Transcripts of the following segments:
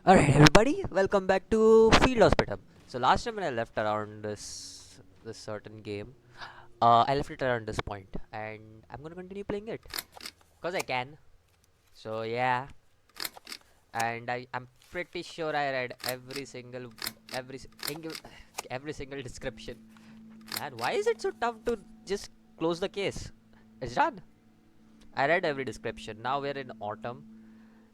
Alright, everybody, welcome back to Field Hospital. So last time when I left around this certain game, I left it around this point, and I'm gonna continue playing it cause I can. So yeah, and I'm pretty sure I read every single every single description. Man, why is it so tough to just close the case? It's done. I read every description. Now we're in autumn.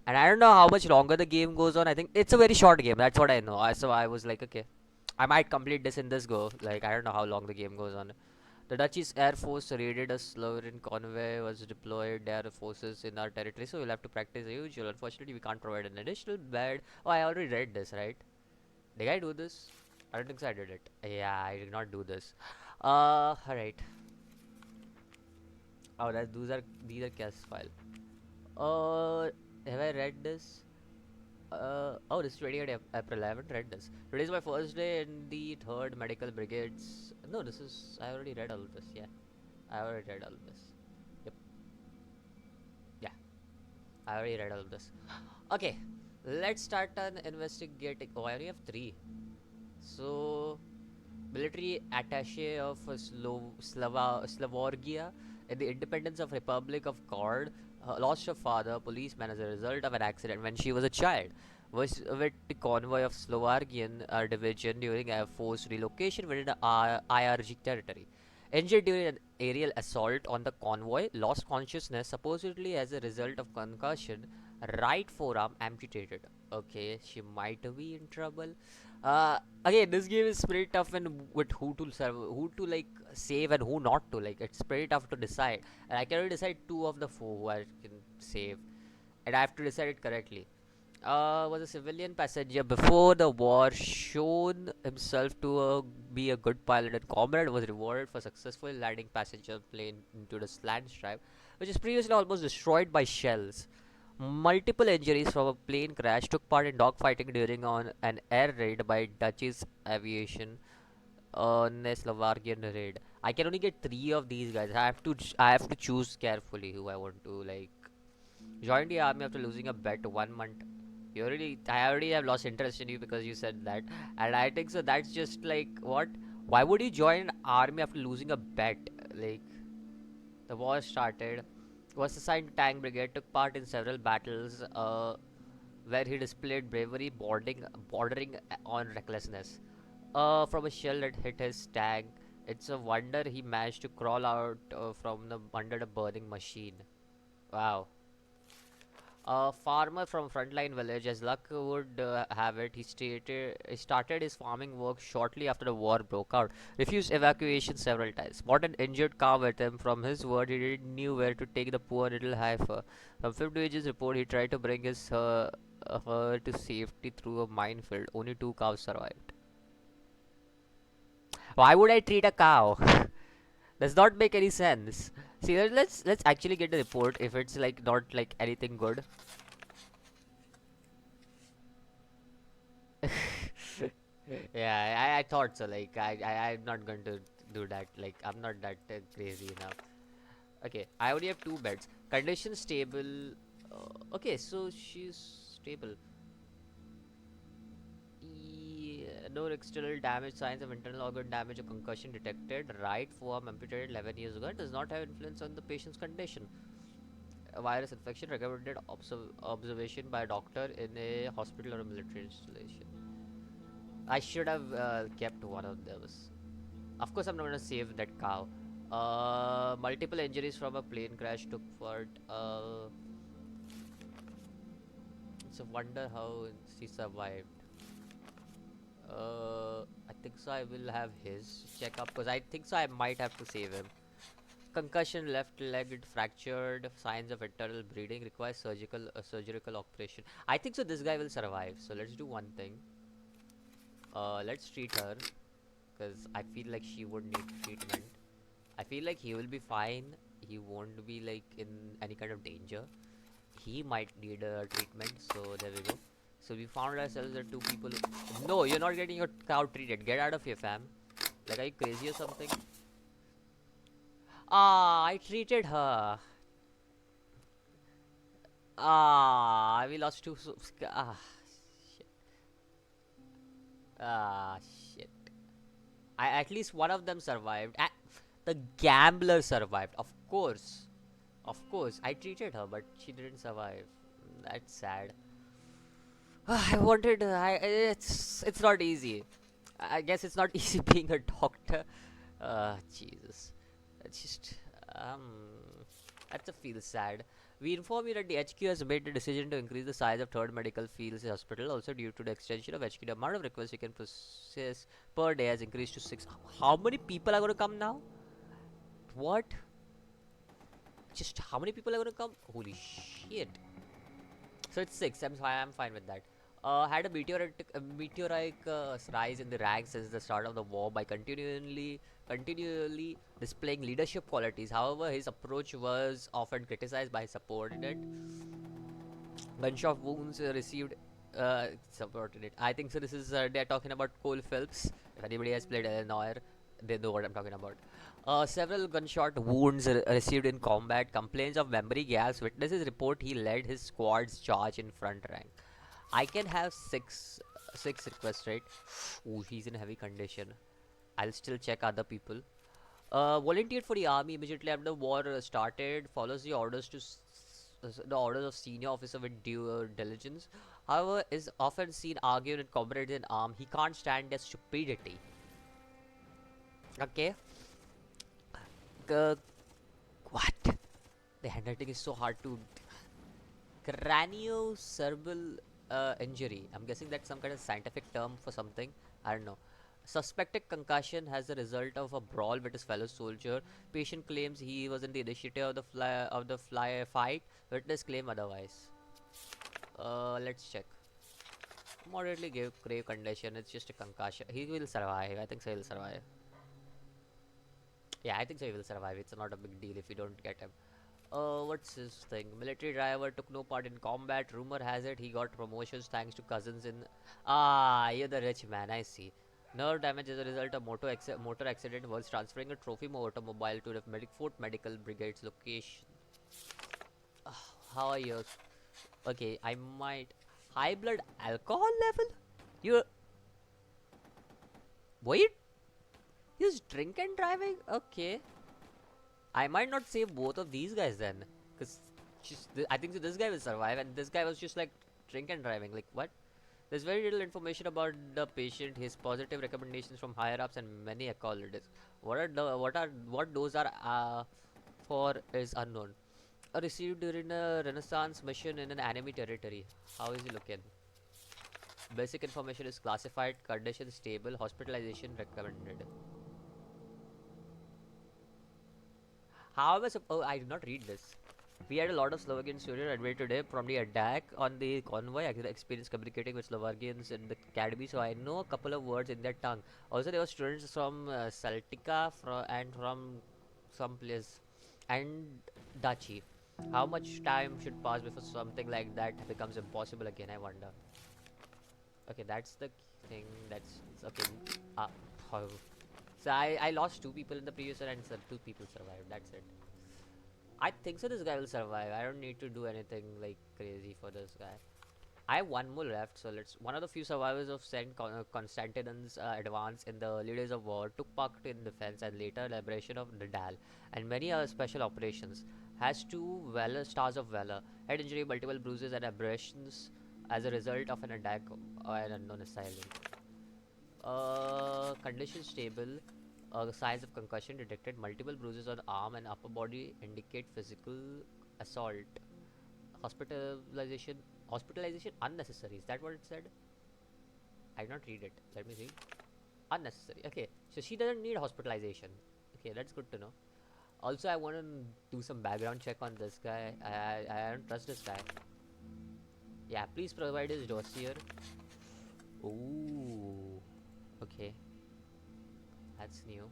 And I don't know how much longer the game goes on. I think it's a very short game. That's what I know. So I was like, okay, I might complete this in this go. Like, I don't know how long the game goes on. The Dutch's Air Force raided a Slovenian convoy, was deployed their forces in our territory, so we'll have to practice as usual. Unfortunately, we can't provide an additional bed. Oh, I already read this, right? Did I do this? I don't think so I did it. Yeah, I did not do this. Alright. Oh, these are cast file. Uh, have I read this? Oh, this is 28 April. I haven't read this. Today is my first day in the 3rd Medical Brigades. No, this is. I already read all of this. Yeah, I already read all of this. Yep. Yeah, I already read all of this. Okay, let's start on investigating. Oh, I only have three. So, military attaché of Slovakia in the independence of Republic of Kord lost her father, policeman, as a result of an accident when she was a child. Was with the convoy of Slovakian division during a forced relocation within the IRG territory. Injured during an aerial assault on the convoy, lost consciousness supposedly as a result of concussion, right forearm amputated. Okay, she might be in trouble. Again, this game is pretty tough and with who to serve, who to like save and who not to. Like, it's pretty tough to decide. And I can only decide two of the four who I can save, and I have to decide it correctly. Was a civilian passenger before the war, shown himself to be a good pilot and comrade, was rewarded for successfully landing passenger plane into the slant stripe, which is previously almost destroyed by shells. Multiple injuries from a plane crash, took part in dogfighting during on an air raid by Dutch's aviation on a Slovakian raid. I can only get three of these guys. I have to choose carefully who I want to like join the army after losing a bet 1 month. I already have lost interest in you because you said that, and I think so. That's just like what? Why would you join an army after losing a bet? Like, the war started, was assigned to Tank Brigade, took part in several battles, where he displayed bravery bordering on recklessness. From a shell that hit his tank, it's a wonder he managed to crawl out from the under the burning machine. Wow. A farmer from frontline village, as luck would have it, he started his farming work shortly after the war broke out. Refused evacuation several times. Brought an injured cow with him. From his word, he didn't knew where to take the poor little heifer. From Fifth Wages report, he tried to bring his her to safety through a minefield. Only two cows survived. Why would I treat a cow? Does not make any sense. See, let's actually get the report if it's like not like anything good. Yeah, I thought so. Like, I'm not going to do that. Like, I'm not that crazy enough. Okay, I only have two beds. Condition stable. Okay, so she's stable. No external damage, signs of internal organ damage or concussion detected. Right forearm amputated 11 years ago. Does not have influence on the patient's condition. A virus infection recommended observation by a doctor in a hospital or a military installation. I should have kept one of those. Of course, I'm not gonna save that cow. Multiple injuries from a plane crash took part. It's a wonder how she survived. I think so. I will have his checkup because I think so. I might have to save him. Concussion, left leg fractured, signs of internal bleeding, requires surgical operation. I think so. This guy will survive. So let's do one thing. Let's treat her because I feel like she would need treatment. I feel like he will be fine. He won't be like in any kind of danger. He might need a treatment. So there we go. So we found ourselves that two people. No, you're not getting your cow treated. Get out of here, fam. Like, are you crazy or something? Ah, I treated her. Ah, we lost two. Ah, Ah, shit. At least one of them survived. The gambler survived. Of course. Of course. I treated her, but she didn't survive. That's sad. I wanted. It's not easy. I guess it's not easy being a doctor. Jesus. It's just um. That's a feel sad. We inform you that the HQ has made the decision to increase the size of third medical fields hospital. Also, due to the extension of HQ, the amount of requests you can process per day has increased to 6. How many people are going to come now? What? Just how many people are going to come? Holy shit! So it's 6. I'm fine with that. Had a meteoric rise in the ranks since the start of the war by continually displaying leadership qualities. However, his approach was often criticized by his subordinate. Gunshot wounds received. Subordinate. I think so. This is they're talking about Cole Phelps. If anybody has played Illinois, they know what I'm talking about. Several gunshot wounds received in combat. Complaints of memory gaps. Witnesses report he led his squad's charge in front rank. I can have six requests, right? Oh, he's in heavy condition. I'll still check other people. Volunteered for the army immediately after the war started. Follows the orders the orders of senior officer with due diligence. However, is often seen arguing with comrades in arm. He can't stand their stupidity. Okay. Uh, what? The handwriting is so hard to. Craniocerebral injury. I'm guessing that's some kind of scientific term for something. I don't know. Suspected concussion has the result of a brawl with his fellow soldier. Patient claims he was in the initiative of the fly fight. Witness claim otherwise. Let's check. Moderately grave condition. It's just a concussion. He will survive. I think so. He'll survive. Yeah, I think so. He will survive. It's not a big deal if you don't get him. What's his thing? Military driver took no part in combat. Rumor has it he got promotions thanks to cousins in. Ah, you're the rich man. I see. Nerve damage as a result of motor accident was transferring a trophy automobile to the Fort Medical Brigade's location. How are you? Okay, I might. High blood alcohol level? You. Wait? He's drinking driving? Okay. I might not save both of these guys then. Because I think this guy will survive, and this guy was just like drink and driving. Like, what? There's very little information about the patient, his positive recommendations from higher ups, and many ecologists. What those are for is unknown. Received during a Renaissance mission in an enemy territory. How is he looking? Basic information is classified, condition stable, hospitalization recommended. However, oh, I did not read this. We had a lot of Slovakian students admitted today from the attack on the convoy. I experienced communicating with Slovakians in the academy, so I know a couple of words in their tongue. Also, there were students from Celtica and from some place and Dachi. How much time should pass before something like that becomes impossible again? I wonder. Okay, that's the thing. That's okay. Uh, oh. So I lost 2 people in the previous one, and so 2 people survived. That's it. I think so. This guy will survive. I don't need to do anything like crazy for this guy. I have one more left, so let's. One of the few survivors of Constantine's advance in the early days of war took part in defense and later liberation of Nadal and many other special operations. Has 2 stars of valor, head injury, multiple bruises, and abrasions as a result of an attack by an unknown assailant. Condition stable. Signs of concussion detected. Multiple bruises on arm and upper body indicate physical assault. Hospitalization. Hospitalization unnecessary. Is that what it said? I did not read it. Let me see. Unnecessary. Okay, so she doesn't need hospitalization. Okay, that's good to know. Also, I want to do some background check on this guy. I don't trust this guy. Yeah, please provide his dossier. Ooh. Okay. That's new.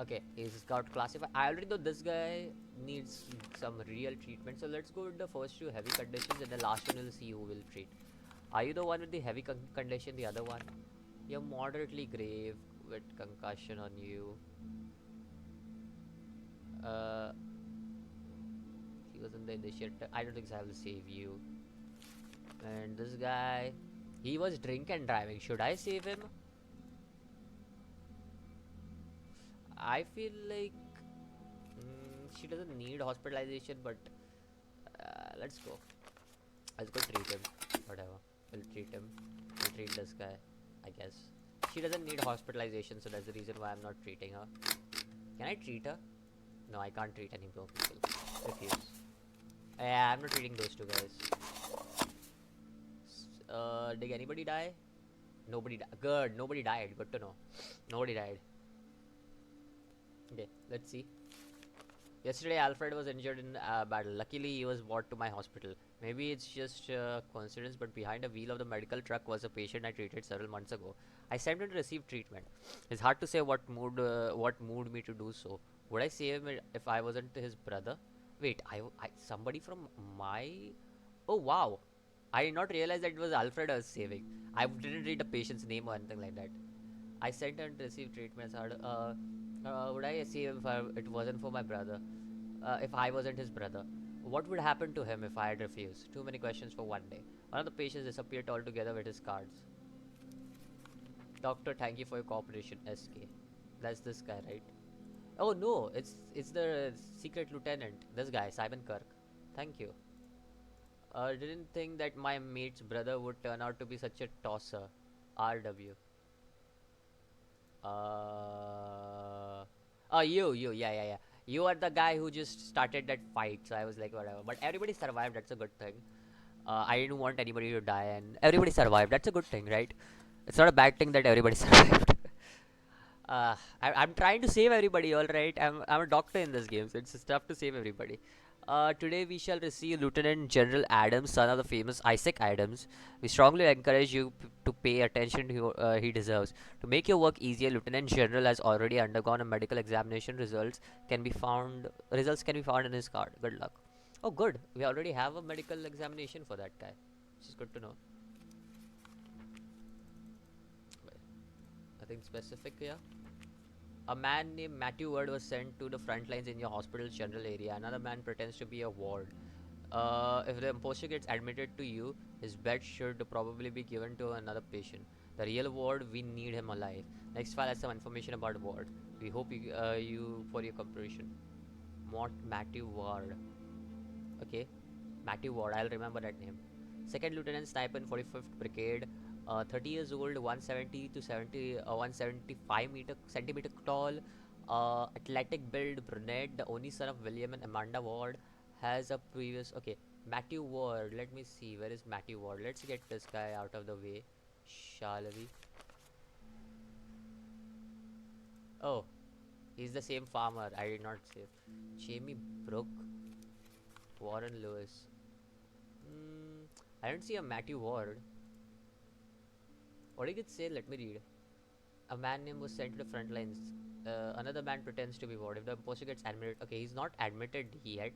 Okay, he's got classified. I already know this guy needs some real treatment. So let's go with the first 2 heavy conditions, and the last one we'll see who will treat. Are you the one with the heavy condition? The other one? You're moderately grave with concussion on you. He was in the initiative. I don't think so I will save you. And this guy, he was drink and driving. Should I save him? I feel like she doesn't need hospitalization, but let's go. Let's go treat him. Whatever. We'll treat him. We'll treat this guy, I guess. She doesn't need hospitalization, so that's the reason why I'm not treating her. Can I treat her? No, I can't treat any broke people. Refuse. Yeah, I'm not treating those two guys. Did anybody die? Nobody died. Good. Nobody died. Good to know. Nobody died. Okay, let's see. Yesterday, Alfred was injured in a battle. Luckily, he was brought to my hospital. Maybe it's just coincidence, but behind the wheel of the medical truck was a patient I treated several months ago. I sent him to receive treatment. It's hard to say what moved me to do so. Would I save him if I wasn't his brother? Wait, somebody from my. Oh wow! I did not realize that it was Alfred I was saving. I didn't read the patient's name or anything like that. I sent him to receive treatment. Would I see him if it wasn't for my brother? If I wasn't his brother? What would happen to him if I had refused? Too many questions for one day. One of the patients disappeared altogether with his cards. Doctor, thank you for your cooperation. SK. That's this guy, right? Oh no, it's the secret lieutenant. This guy, Simon Kirk. Thank you. Didn't think that my mate's brother would turn out to be such a tosser. RW. Yeah. You are the guy who just started that fight, so I was like, whatever. But everybody survived, that's a good thing. I didn't want anybody to die, and everybody survived. That's a good thing, right? It's not a bad thing that everybody survived. I'm trying to save everybody, alright? I'm a doctor in this game, so it's tough to save everybody. Today we shall receive Lieutenant General Adams, son of the famous Isaac Adams. We strongly encourage you to pay attention to he deserves. To make your work easier, Lieutenant General has already undergone a medical examination. Results can be found in his card. Good luck. Oh, good. We already have a medical examination for that guy, which is good to know. Nothing specific here. A man named Matthew Ward was sent to the front lines in your hospital's general area. Another man pretends to be a ward. If the imposter gets admitted to you, his bed should probably be given to another patient. The real ward, we need him alive. Next file has some information about Ward. We hope you for your cooperation. Matthew Ward. Okay, Matthew Ward. I'll remember that name. Second Lieutenant Stipend, 45th Brigade. 30 years old, 170 to 70, 175 centimeter tall, athletic build, brunette, the only son of William and Amanda Ward, has a previous. Okay, Matthew Ward. Let me see. Where is Matthew Ward? Let's get this guy out of the way. Shall we? Oh, he's the same farmer. I did not save. Jamie Brooke, Warren Lewis. I don't see a Matthew Ward. What did it say? Let me read. A man named was sent to the front lines. Another man pretends to be Ward. If the imposter gets admitted, okay, he's not admitted yet,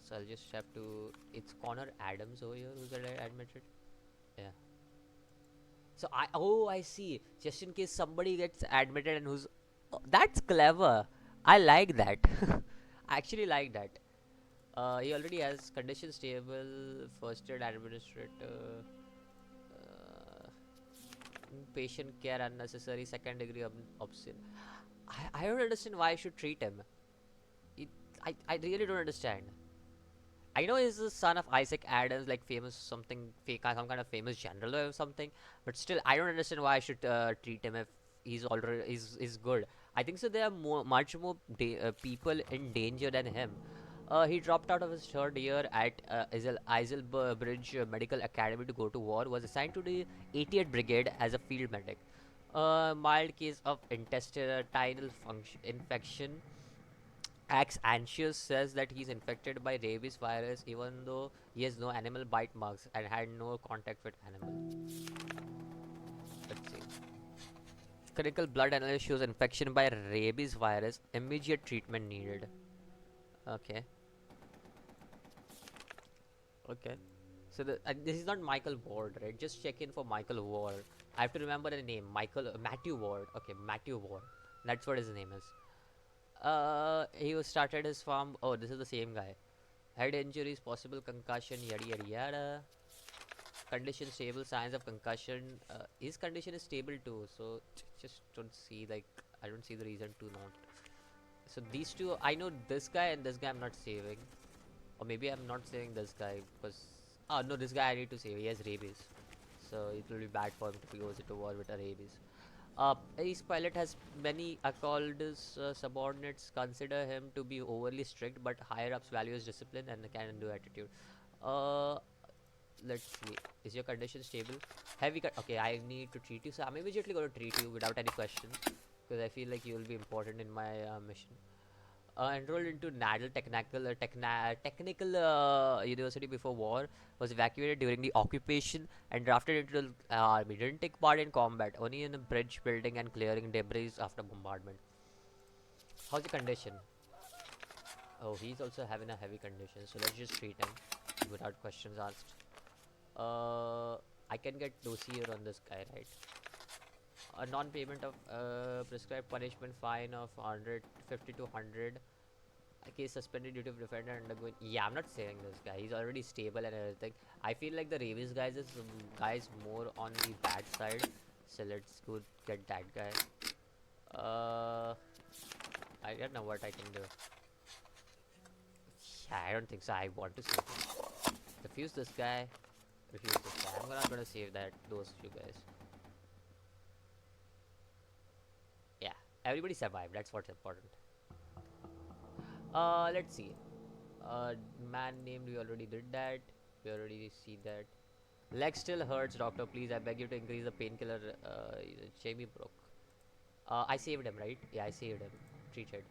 so I'll just have to. It's Connor Adams over here who's admitted. Yeah. So I see. Just in case somebody gets admitted and who's that's clever. I like that. I actually like that. He already has condition stable, first aid administrator. Patient care unnecessary, second degree obscene. I don't understand why I should treat him. It, I really don't understand. I know he's the son of Isaac Adams, like famous something, some kind of famous general or something. But still, I don't understand why I should treat him if he's already is good. I think so. There are much more people in danger than him. He dropped out of his third year at Eiselbridge Medical Academy to go to war. Was assigned to the 80th Brigade as a field medic. Mild case of intestinal infection. Acts anxious, says that he's infected by rabies virus even though he has no animal bite marks and had no contact with animal. Let's see. Clinical blood analysis shows infection by rabies virus. Immediate treatment needed. Okay. Okay. So this is not Michael Ward, right? Just check in for Michael Ward. I have to remember the name. Matthew Ward. Okay, Matthew Ward. That's what his name is. He was started his farm. Oh, this is the same guy. Head injuries, possible concussion, yada yada yada. Condition stable, signs of concussion. His condition is stable too. So just don't see, like, I don't see the reason to not. So these two, I know this guy and this guy I'm not saving. Or maybe I'm not saving this guy because... Oh no, this guy I need to save. He has rabies. So it will be bad for him if he goes into war with a rabies. Ace Pilot has many Akkald's subordinates consider him to be overly strict, but higher ups value his discipline and the can do attitude. Uh, let's see. Is your condition stable? Okay, I need to treat you. So I'm immediately going to treat you without any questions because I feel like you will be important in my mission. Enrolled into Technical University before war, was evacuated during the occupation and drafted into the army. Didn't take part in combat, only in the bridge building and clearing debris after bombardment. How's the condition? Oh, he's also having a heavy condition, so let's just treat him without questions asked. I can get dossier on this guy, right? A non-payment of prescribed punishment fine of 150 to 100. A case suspended due to defender undergoing. Yeah, I'm not saying this guy. He's already stable and everything. I feel like the rabies guys more on the bad side. So let's go get that guy. I don't know what I can do. Yeah, I don't think so. I want to save him. Refuse this guy. Refuse this guy. I'm not gonna save those two guys. Yeah, everybody survived. That's what's important. Let's see. Man named, we already did that. We already see that. Leg still hurts, doctor. Please, I beg you to increase the painkiller. Jamie broke. I saved him, right? Yeah, I saved him. Treated.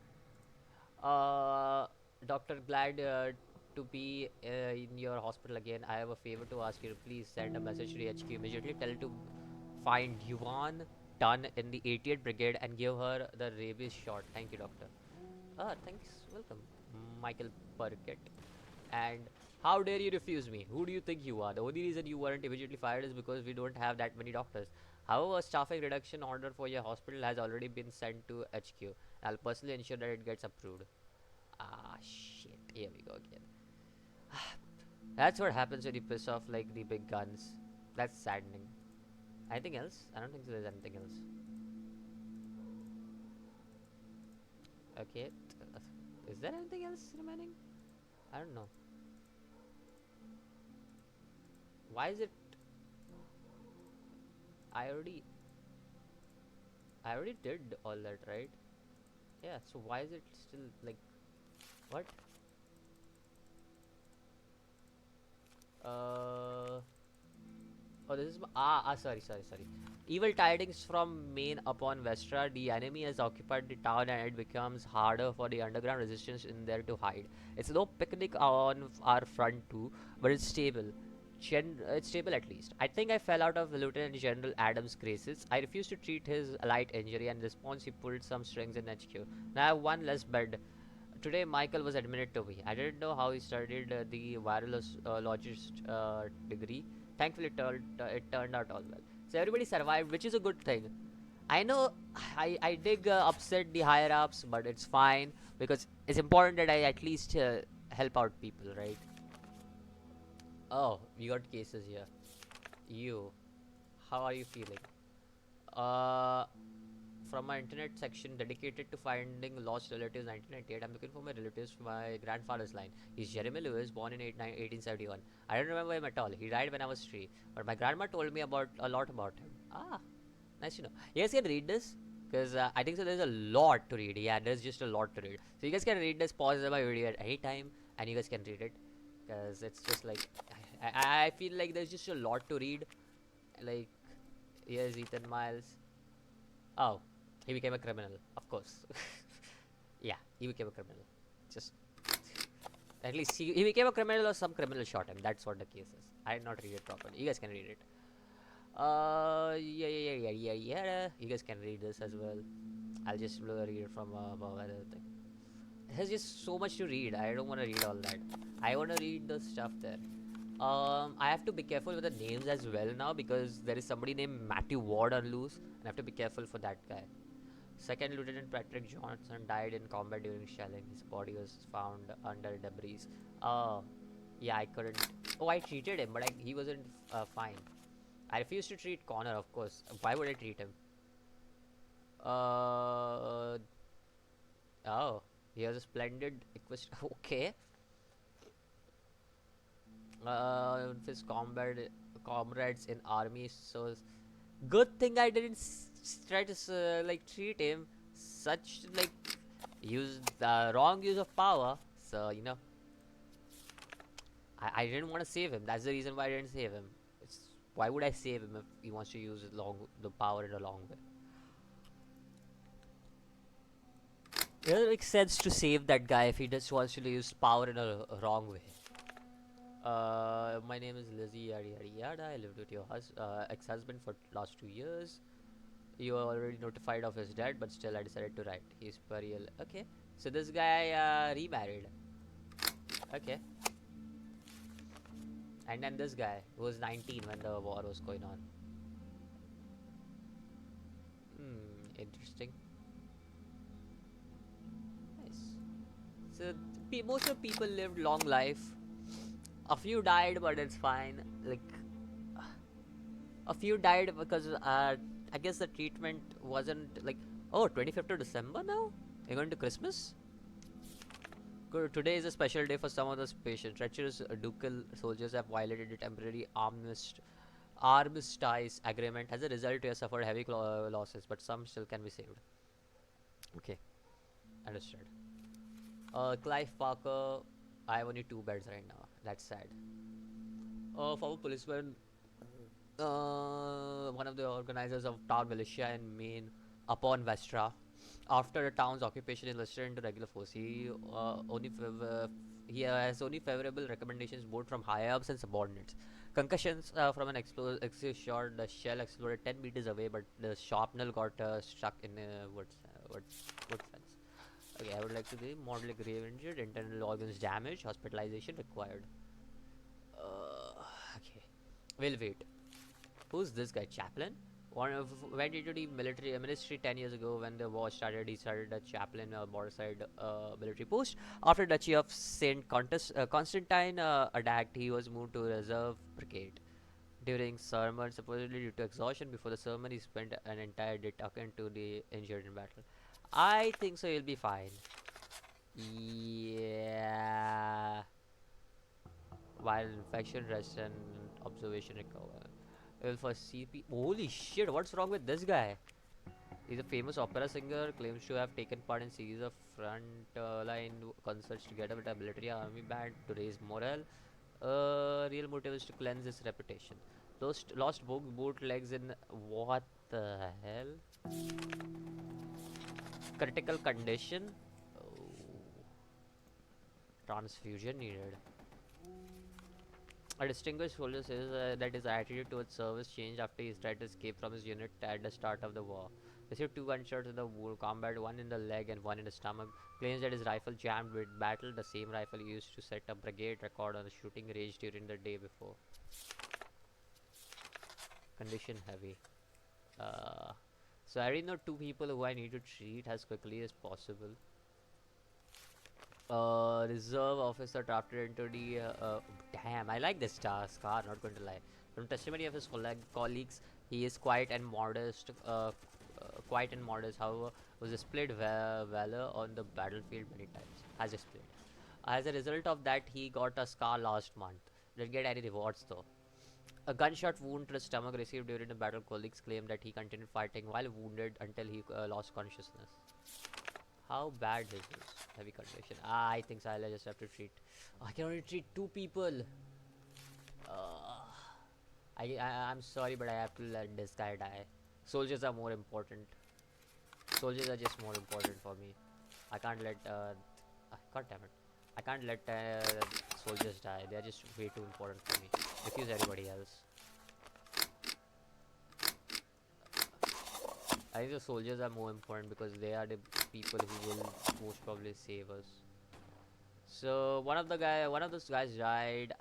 Uh, Doctor, glad to be in your hospital again. I have a favor to ask you. Please send a message to the HQ immediately. Tell to find Yuan Dunn in the 80th Brigade and give her the rabies shot. Thank you, doctor. Thanks. Welcome, Michael Burkett. And how dare you refuse me? Who do you think you are? The only reason you weren't immediately fired is because we don't have that many doctors. However, a staffing reduction order for your hospital has already been sent to HQ. I'll personally ensure that it gets approved. Ah, shit. Here we go again. That's what happens when you piss off like the big guns. That's saddening. Anything else? I don't think so there's anything else. Okay. Is there anything else remaining? I don't know. Why is it? I already I already did all that, right? Yeah, so why is it still like what? Oh, this is sorry. Evil tidings from Maine upon Vestra. The enemy has occupied the town and it becomes harder for the underground resistance in there to hide. It's no picnic on our front too, but it's stable. It's stable at least. I think I fell out of Lieutenant General Adams' graces. I refused to treat his light injury, and in response he pulled some strings in HQ. Now I have one less bed. Today Michael was admitted to me. I didn't know how he studied the virologist degree. Thankfully it turned out all well. So everybody survived, which is a good thing. I know I did upset the higher ups, but it's fine because it's important that I at least help out people, right? Oh, we got cases here. You, how are you feeling? Uh, from my internet section dedicated to finding lost relatives 1998, I'm looking for my relatives from my grandfather's line. He's Jeremy Lewis, born in 1871. I don't remember him at all. He died when I was 3. But my grandma told me about a lot about him. Ah, nice to know. You guys can read this? Because I think so there's a lot to read. Yeah, there's just a lot to read. So you guys can read this, pause my video at any time, and you guys can read it. Because it's just like, I feel like there's just a lot to read. Like, here's Ethan Miles. Oh, he became a criminal, of course. Yeah, he became a criminal. Just at least he became a criminal or some criminal shot him. That's what the case is. I did not read it properly. You guys can read it. Yeah. You guys can read this as well. I'll just read it from other thing. There's just so much to read. I don't want to read all that. I want to read the stuff there. I have to be careful with the names as well now because there is somebody named Matthew Ward on loose, and I have to be careful for that guy. Second Lieutenant Patrick Johnson died in combat during shelling. His body was found under debris. Yeah, I couldn't. Oh, I treated him, but he wasn't fine. I refused to treat Connor, of course. Why would I treat him? Oh, He has a splendid okay. His comrades in army. So good thing I didn't try to like treat him such like use the wrong use of power. So I didn't want to save him. That's the reason why I didn't save him. It's, why would I save him if he wants to use the power in a long way? It doesn't make sense to save that guy if he just wants to use power in a wrong way. My name is Lizzie yada yada yada. I lived with your ex-husband for last 2 years. You are already notified of his death, but still I decided to write. He's burial. Okay. So this guy remarried. Okay. And then this guy who was 19 when the war was going on. Interesting. Nice. So most of people lived long life. A few died, but it's fine. Like a few died because I guess the treatment wasn't like, oh, 25th of December now? You're going to Christmas? Good. Today is a special day for some of those patients. Treacherous ducal soldiers have violated a temporary armistice agreement. As a result, they have suffered heavy losses, but some still can be saved. Okay, understood. Clive Parker, I have only two beds right now. That's sad. Former policeman, one of the organizers of town militia in Maine, upon Vestra. After the town's occupation, he enlisted into regular force. He has only favorable recommendations both from higher ups and subordinates. Concussions from an explosive shot. The shell exploded 10 meters away, but the shrapnel got stuck in a wood fence. Okay, I would like to be moderately grave injured, internal organs damaged, hospitalization required. Okay, we'll wait. Who's this guy? Chaplain? Went into the military ministry 10 years ago when the war started. He started a chaplain Morside military post. After Duchy of Constantine attacked, he was moved to reserve brigade. During sermon, supposedly due to exhaustion before the sermon, he spent an entire day talking to the injured in battle. I think so. He'll be fine. Yeah. While infection rests and observation recover. Well, for CP. Holy shit! What's wrong with this guy? He's a famous opera singer, claims to have taken part in series of front-line concerts together with a military army band to raise morale. Real motive is to cleanse his reputation. Lost both legs in what the hell? Critical condition. Oh, transfusion needed. A distinguished soldier says that his attitude towards service changed after he tried to escape from his unit at the start of the war. Received two gunshots in the combat, one in the leg and one in the stomach. Claims that his rifle jammed with battle, the same rifle used to set a brigade record on the shooting range during the day before. Condition heavy. Uh, so I already know two people who I need to treat as quickly as possible. Reserve officer drafted into the damn, I like this task, not going to lie. From testimony of his colleagues, he is quiet and modest, however was displayed valor on the battlefield many times, has displayed. As a result of that, he got a scar last month. Didn't get any rewards though. A gunshot wound to the stomach received during the battle. Colleagues claim that he continued fighting while wounded until he lost consciousness. How bad is this? Heavy condition. I think so. I'll just have to treat. I can only treat two people. Uh, I'm sorry, but I have to let this guy die. Soldiers are more important. Soldiers are just more important for me. I can't let. God damn it! I can't let soldiers die. They are just way too important for me. Refuse everybody else. I think the soldiers are more important because they are the people who will most probably save us. So one of those guys died.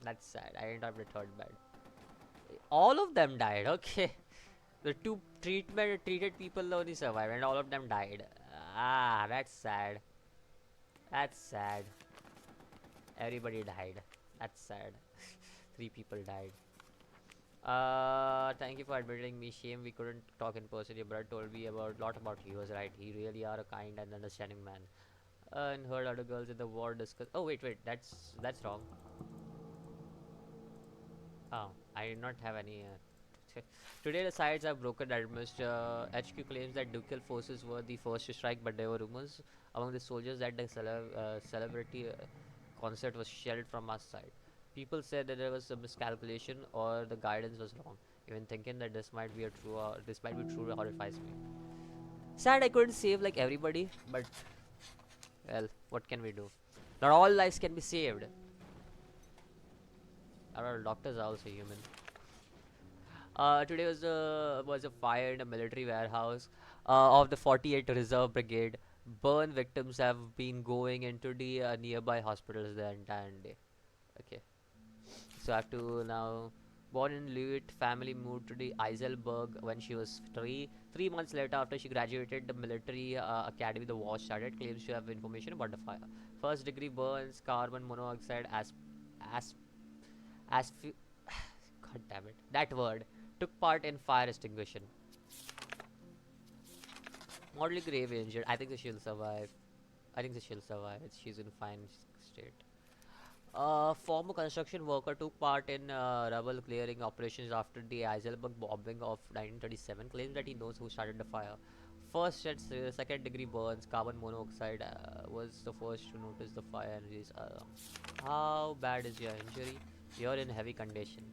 That's sad. I ended up the third bed. All of them died. Okay, the two treated people only survived, and all of them died. That's sad. That's sad. Everybody died. That's sad. Three people died. Thank you for admitting me. Shame we couldn't talk in person. Your brother told me about lot about you. He was right. He really are a kind and understanding man. And heard other girls in the war discuss. Oh wait, that's wrong. Oh, I did not have any. Today, the sides have broken. HQ claims that ducal forces were the first to strike, but there were rumors among the soldiers that the celebrity concert was shelled from our side. People said that there was a miscalculation or the guidance was wrong. Even thinking that this might be true horrifies me. Sad I couldn't save like everybody, but well, what can we do? Not all lives can be saved. Our doctors are also human. Today was a fire in a military warehouse of the 48th Reserve Brigade. Burn victims have been going into the nearby hospitals the entire day. Okay, so I have to now. Born in Lewitt, family moved to the Eiselberg when she was three. 3 months later, after she graduated the military academy, the war started. Claims to have information about the fire. First degree burns, carbon monoxide, as as God damn it, that word, took part in fire extinguishing. Moderately grave injured. I think that she'll survive. I think that she'll survive. She's in fine state. Former construction worker took part in rubble clearing operations after the Eiselberg bombing of 1937. Claims that he knows who started the fire. First and second degree burns, carbon monoxide was the first to notice the fire and release. How bad is your injury? You're in heavy condition.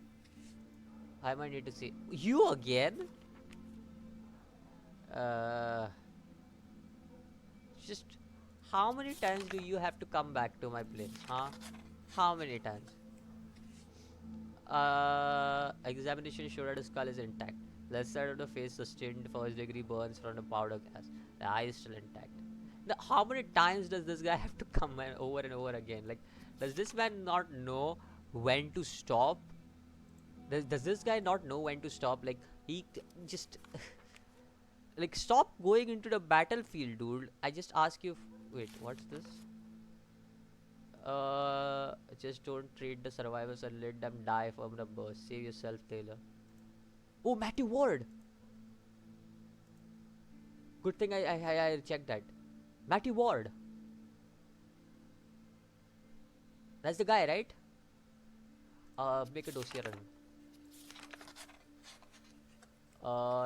I might need to see you again. Uh, just how many times do you have to come back to my place, huh? How many times? Examination showed that the skull is intact. Left side of the face sustained first degree burns from the powder gas. The eye is still intact. Now, how many times does this guy have to come over and over again? Like, does this man not know when to stop? Does this guy not know when to stop? Like, he just like stop going into the battlefield, dude. I just ask you. Wait, what's this? Just don't treat the survivors and let them die from the burst. Save yourself, Taylor. Oh, Matthew Ward. Good thing I checked that. Matthew Ward. That's the guy, right? Make a dossier on him.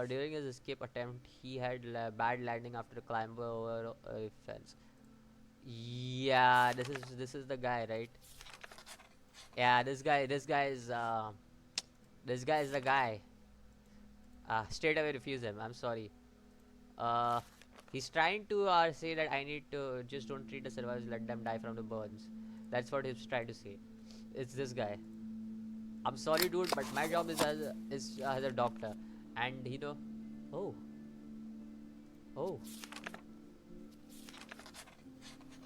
During his escape attempt, he had bad landing after the climb over a fence. Yeah, this is the guy, right? Yeah, this guy is the guy. Straight away refuse him. I'm sorry. Uh, he's trying to say that I need to just don't treat the survivors, let them die from the burns. That's what he's trying to say. It's this guy. I'm sorry, dude, but my job is as a doctor, and you know, oh,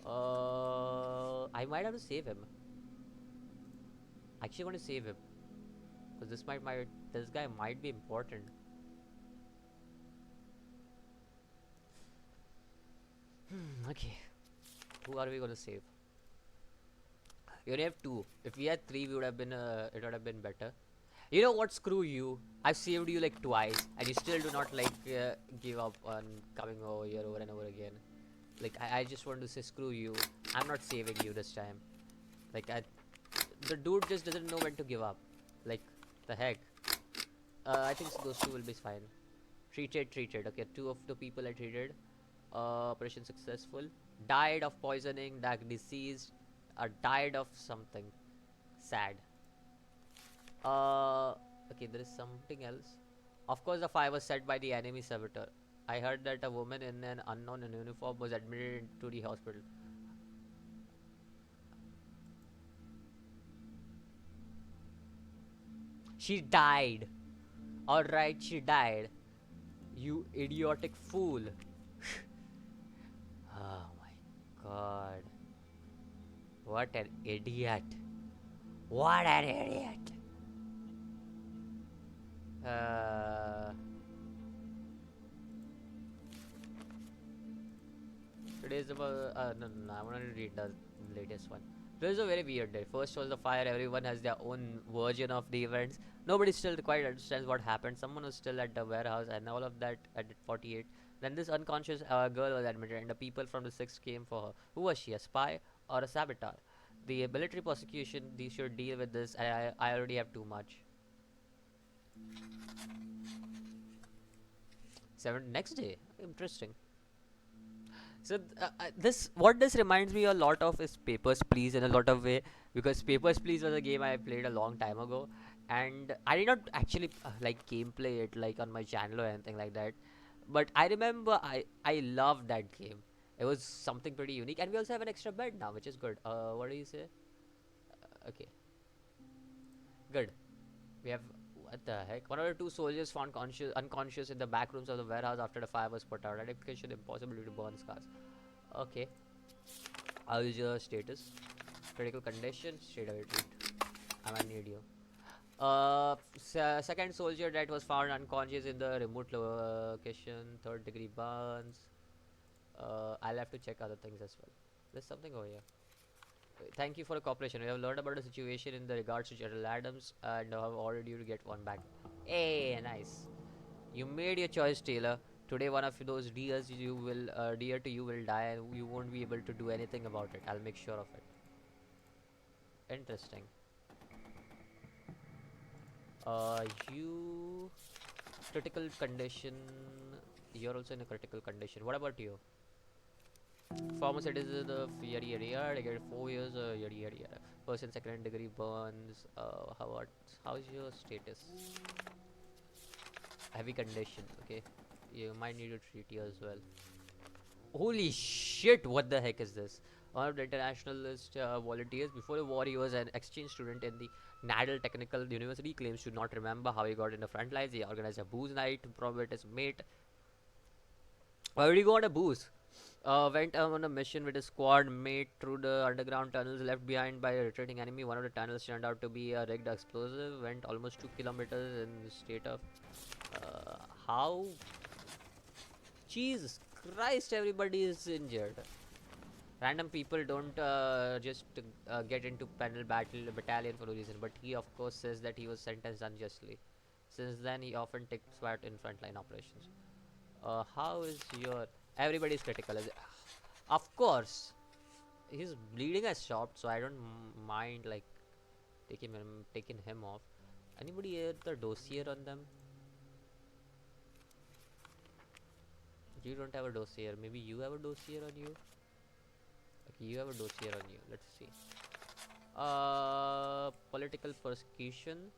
oh, I might have to save him. Actually, want to save him because this guy might be important. Okay, who are we gonna save? We only have two. If we had three, we would have been. It would have been better. You know what? Screw you. I've saved you like twice, and you still do not like give up on coming over here over and over again. Like I just want to say screw you. I'm not saving you this time. Like the dude just doesn't know when to give up. Like the heck. I think those two will be fine. Treated. Okay, two of the people I treated. Operation successful. Died of poisoning. Deceased. Died of something. Sad. Okay, there is something else. Of course, the fire was set by the enemy saboteur. I heard that a woman in an unknown uniform was admitted into the hospital. She died. Alright, she died. You idiotic fool. Oh my god. What an idiot. What an idiot. Today's about no, I want to read the latest one. This is a very weird day. First was the fire. Everyone has their own version of the events. Nobody still quite understands what happened. Someone was still at the warehouse, and all of that at 48. Then this unconscious girl was admitted, and the people from the sixth came for her. Who was she, a spy or a saboteur? The military prosecution, they should deal with this. I already have too much. Next day, interesting. So this what this reminds me a lot of is Papers, Please in a lot of way, because Papers, Please was a game I played a long time ago, and I did not actually like gameplay it like on my channel or anything like that. But I remember I loved that game. It was something pretty unique, and we also have an extra bed now, which is good. What do you say? Okay, good. We have what the heck? One of the two soldiers found unconscious in the back rooms of the warehouse after the fire was put out. Identification impossible due to burn scars. Okay. How is your status? Critical condition? Straight away treat. I might need you. Second soldier that was found unconscious in the remote location. Third degree burns. I'll have to check other things as well. There's something over here. Thank you for the cooperation. We have learned about the situation in the regards to General Adams and have ordered you to get one back. Hey, nice. You made your choice, Taylor. Today, one of those dear to you will die, and you won't be able to do anything about it. I'll make sure of it. Interesting. You critical condition. You're also in a critical condition. What about you? Former citizen of yada yada yada. I get 4 years. Yada yada yada. Person second degree burns. How's your status? Heavy condition. Okay. You might need to treat you as well. Holy shit! What the heck is this? One of the internationalist volunteers. Before the war, he was an exchange student in the Nadal Technical University. Claims to not remember how he got in the front lines. He organized a booze night to promote his mate. Why would he go on a booze? Went on a mission with his squad mate through the underground tunnels left behind by a retreating enemy. One of the tunnels turned out to be a rigged explosive. Went almost 2 kilometers in the state of. How? Jesus Christ, everybody is injured. Random people don't just get into penal battalion for no reason, but he of course says that he was sentenced unjustly. Since then, he often takes part in frontline operations. How is your... Everybody's critical. Of course. He's bleeding as stopped, so I don't mind like taking him off. Anybody here the dossier on them? You don't have a dossier. Maybe you have a dossier on you? Okay, you have a dossier on you. Let's see. Political persecution.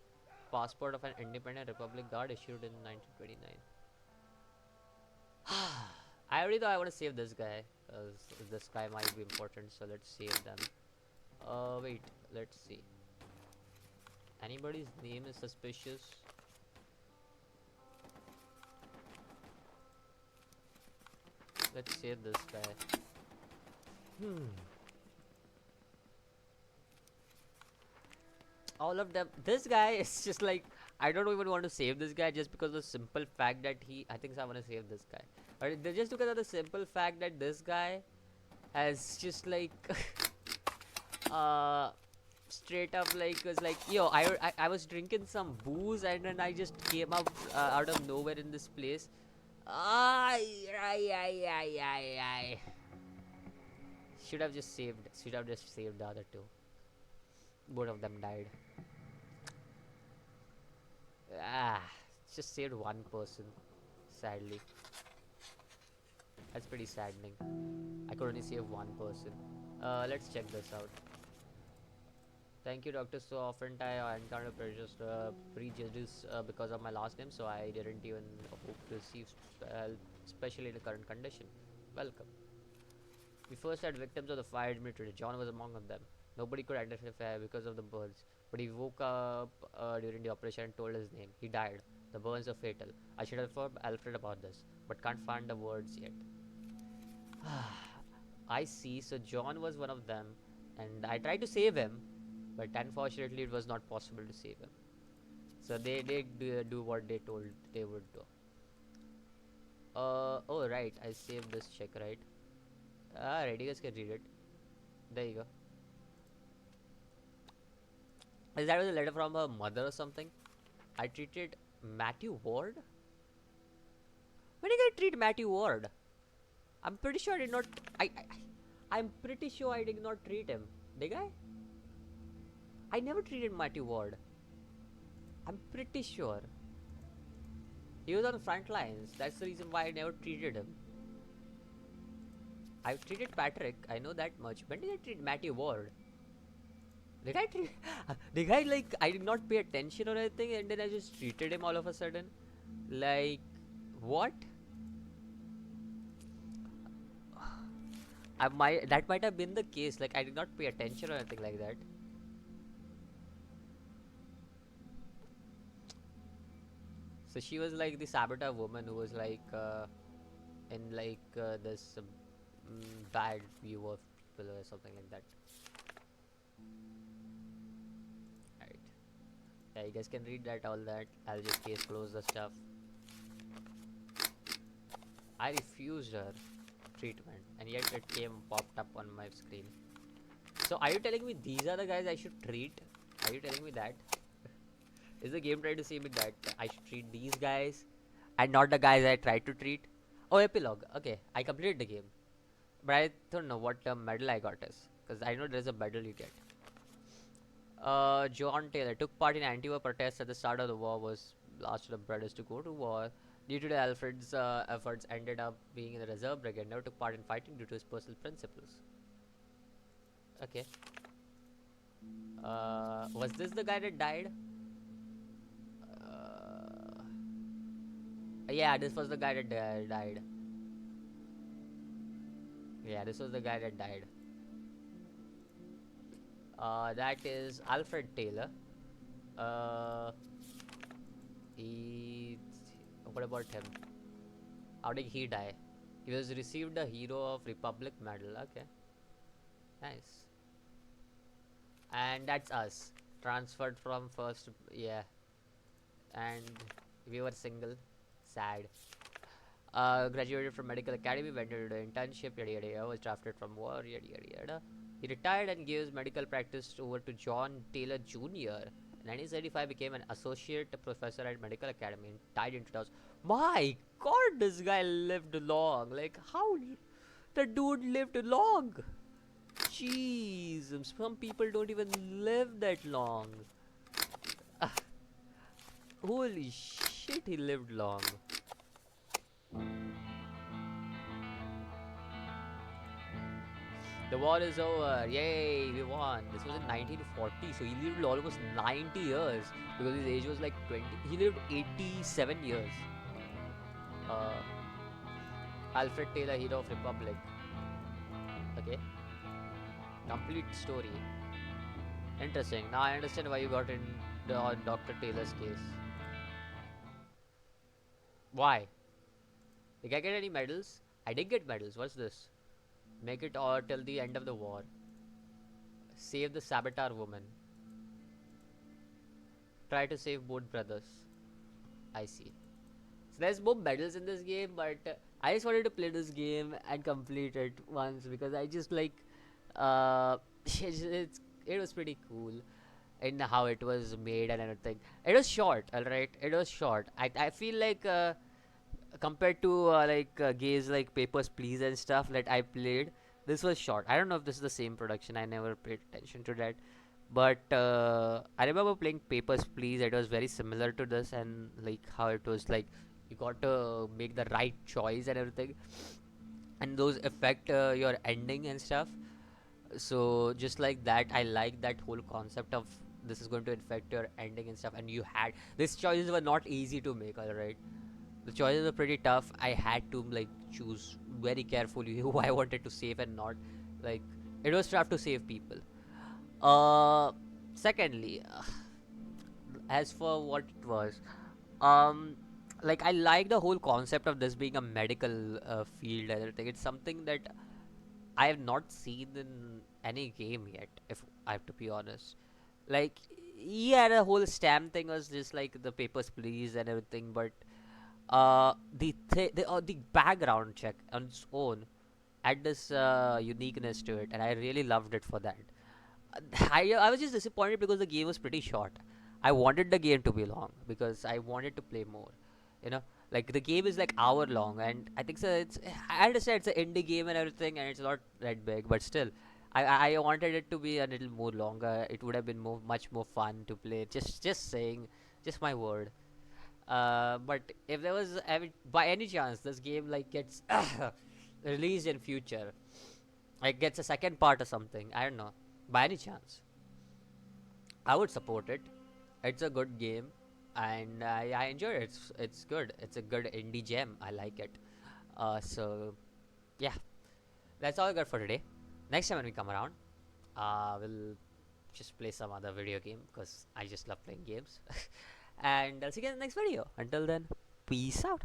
Passport of an independent republic guard issued in 1929. I already thought I want to save this guy, because this guy might be important, so let's save them. Wait, let's see. Anybody's name is suspicious? Let's save this guy. All of them. This guy is just like, I don't even want to save this guy just because of the simple fact that I think I want to save this guy. But just because of the simple fact that this guy has just like straight up like was like, yo, I was drinking some booze and then I just came up out of nowhere in this place. Ay. Should have just saved the other two. Both of them died. Just saved one person, sadly. That's pretty saddening. I could only save one person. Let's check this out. Thank you, doctor. So often I encounter prejudice because of my last name, so I didn't even hope to receive help, especially in the current condition. Welcome. We first had victims of the fire admitted. John was among them. Nobody could identify because of the burns, but he woke up during the operation and told his name. He died. The burns are fatal. I should have informed Alfred about this, but can't find the words yet. I see. So John was one of them, and I tried to save him, but unfortunately it was not possible to save him. So they do what they told they would do. Oh right, I saved this check, right? Right, you guys can read it. There you go. Is that was a letter from her mother or something? I treated Matthew Ward? When did I treat Matthew Ward? I'm pretty sure I did not. I'm pretty sure I did not treat him. Did I? I never treated Matthew Ward. I'm pretty sure. He was on the front lines. That's the reason why I never treated him. I've treated Patrick. I know that much. When did I treat Matthew Ward? Did I treat? Did I like? I did not pay attention or anything, and then I just treated him all of a sudden. Like, what? That might have been the case. Like, I did not pay attention or anything like that. So she was like the saboteur woman who was like in like this bad view of people or something like that. Right. Yeah, you guys can read that, all that. I'll just case close the stuff. I refused her treatment, and yet it came popped up on my screen. So are you telling me these are the guys I should treat? Are you telling me that? Is the game trying to say me that I should treat these guys and not the guys I tried to treat? Oh, epilogue. Okay, I completed the game, but I don't know what medal I got is, because I know there's a medal you get. John Taylor took part in anti-war protests at the start of the war. Was last of the brothers to go to war. Due to Alfred's efforts, ended up being in the reserve brigade. Never took part in fighting due to his personal principles. Okay. Was this the guy that died? Yeah, this was the guy that died. Yeah, this was the guy that died. That is Alfred Taylor. He. What about him? How did he die? He was received a Hero of Republic medal. Okay, nice. And that's us. Transferred from first. Yeah. And we were single. Sad. Graduated from medical academy, went into internship, yada yada yada, was drafted from war, yada yada yada. He retired and gave his medical practice over to John Taylor Jr. In 1975, became an associate professor at medical academy and died in 2000. My God, this guy lived long. Like, how the dude lived long? Jeez, some people don't even live that long. Holy shit, he lived long. The war is over. Yay, we won. This was in 1940, so he lived almost 90 years because his age was like 20. He lived 87 years. Alfred Taylor, Hero of Republic. Okay. Complete story. Interesting. Now I understand why you got in on Dr. Taylor's case. Why? Did I get any medals? I did get medals. What's this? Make it all till the end of the war. Save the saboteur woman. Try to save both brothers. I see. So there's more medals in this game, but I just wanted to play this game and complete it once because I just like it was pretty cool in how it was made and everything. It was short, alright. It was short. I feel like compared to games like Papers, Please and stuff that I played, this was short. I don't know if this is the same production. I never paid attention to that. But I remember playing Papers, Please. It was very similar to this, and like how it was like you got to make the right choice and everything, and those affect your ending and stuff. So just like that, I like that whole concept of this is going to affect your ending and stuff. And you had these choices were not easy to make, alright. The choices were pretty tough. I had to like choose very carefully who I wanted to save and not. Like it was tough to save people. Secondly, as for what it was, like I like the whole concept of this being a medical field and everything. It's something that I have not seen in any game yet, if I have to be honest. Like, yeah, the whole stamp thing was just like the Papers, Please and everything, but the background check on its own had this uniqueness to it, and I really loved it for that. I was just disappointed because the game was pretty short. I wanted the game to be long because I wanted to play more, you know. Like the game is like hour long, and I think so. I understand it's an indie game and everything, and it's not that big, but still, I wanted it to be a little more longer. It would have been much more fun to play. Just saying, just my word. But if there was by any chance this game like gets released in future, like gets a second part or something, I don't know. By any chance, I would support it. It's a good game, and I enjoy it. It's good. It's a good indie gem. I like it. So yeah, that's all I got for today. Next time when we come around, we'll just play some other video game because I just love playing games. And I'll see you in the next video. Until then, peace out.